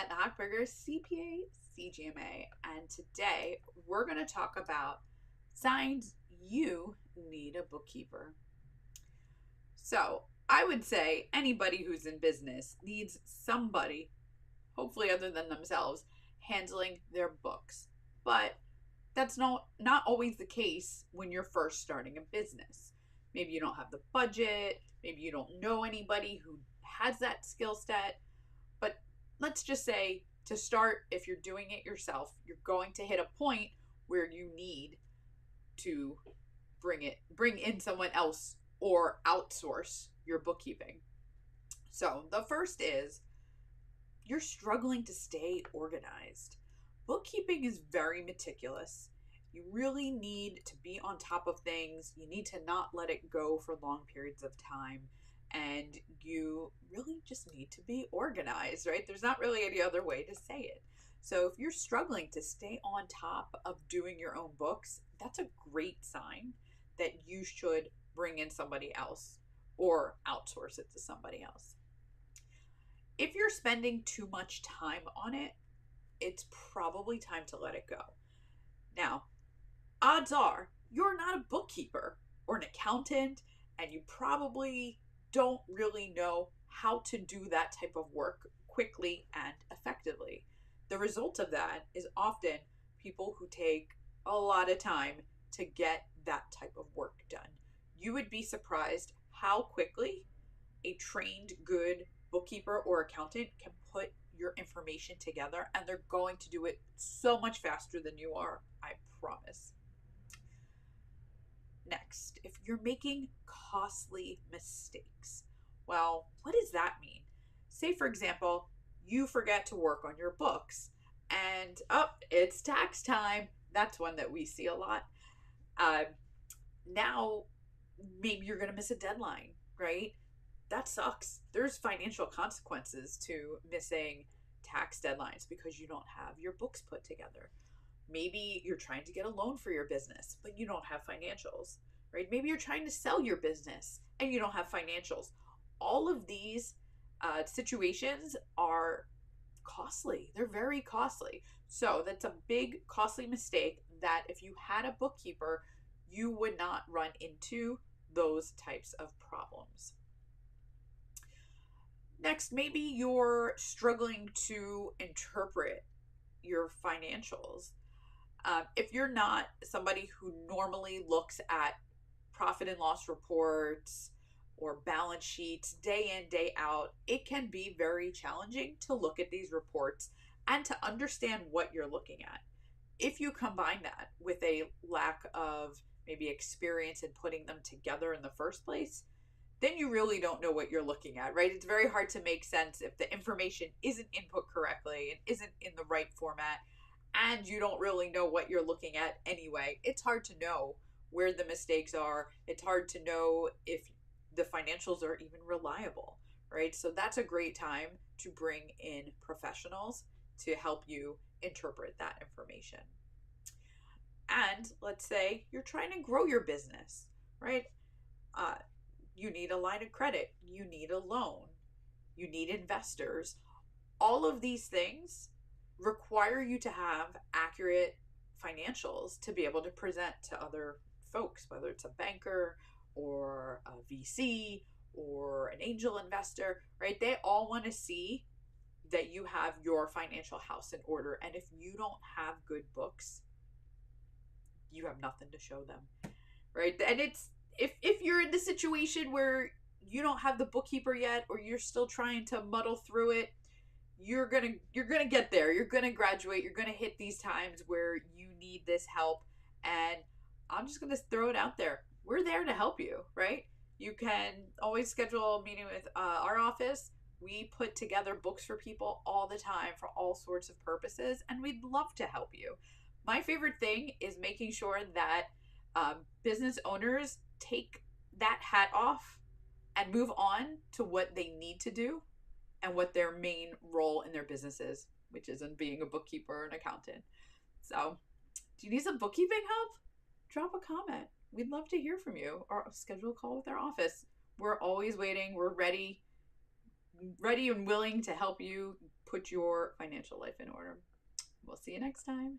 Bette Hochberger, CPA, CGMA, and today we're going to talk about signs you need a bookkeeper. So, I would say anybody who's in business needs somebody, hopefully other than themselves, handling their books. But that's not always the case when you're first starting a business. Maybe you don't have the budget, maybe you don't know anybody who has that skill set. But let's just say to start, if you're doing it yourself, you're going to hit a point where you need to bring in someone else or outsource your bookkeeping. So the first is you're struggling to stay organized. Bookkeeping is very meticulous. You really need to be on top of things. You need to not let it go for long periods of time. And you really just need to be organized, right? There's not really any other way to say it. So if you're struggling to stay on top of doing your own books, that's a great sign that you should bring in somebody else or outsource it to somebody else. If you're spending too much time on it, it's probably time to let it go. Now, odds are you're not a bookkeeper or an accountant, and you probably don't really know how to do that type of work quickly and effectively. The result of that is often people who take a lot of time to get that type of work done. You would be surprised how quickly a trained, good bookkeeper or accountant can put your information together, and they're going to do it so much faster than you are, I promise. Next, if you're making costly mistakes, well, what does that mean? Say, for example, you forget to work on your books and it's tax time. That's one that we see a lot. Now, maybe you're going to miss a deadline, right? That sucks. There's financial consequences to missing tax deadlines because you don't have your books put together. Maybe you're trying to get a loan for your business, but you don't have financials, right? Maybe you're trying to sell your business and you don't have financials. All of these situations are costly. They're very costly. So that's a big, costly mistake that if you had a bookkeeper, you would not run into those types of problems. Next, maybe you're struggling to interpret your financials. If you're not somebody who normally looks at profit and loss reports or balance sheets day in, day out, it can be very challenging to look at these reports and to understand what you're looking at. If you combine that with a lack of maybe experience in putting them together in the first place, then you really don't know what you're looking at, right? It's very hard to make sense if the information isn't input correctly and isn't in the right format, and you don't really know what you're looking at anyway. It's hard to know where the mistakes are. It's hard to know if the financials are even reliable, right? So that's a great time to bring in professionals to help you interpret that information. And let's say you're trying to grow your business, right? You need a line of credit, you need a loan, you need investors. All of these things require you to have accurate financials to be able to present to other folks, whether it's a banker or a VC or an angel investor, right? They all want to see that you have your financial house in order. And if you don't have good books, you have nothing to show them, right? And it's if you're in the situation where you don't have the bookkeeper yet, or you're still trying to muddle through it, you're gonna get there. You're gonna graduate. You're gonna hit these times where you need this help. And I'm just gonna throw it out there. We're there to help you, right? You can always schedule a meeting with our office. We put together books for people all the time for all sorts of purposes, and we'd love to help you. My favorite thing is making sure that business owners take that hat off and move on to what they need to do and what their main role in their business is, which isn't being a bookkeeper or an accountant. So, do you need some bookkeeping help? Drop a comment. We'd love to hear from you, or schedule a call with our office. We're always waiting. We're ready and willing to help you put your financial life in order. We'll see you next time.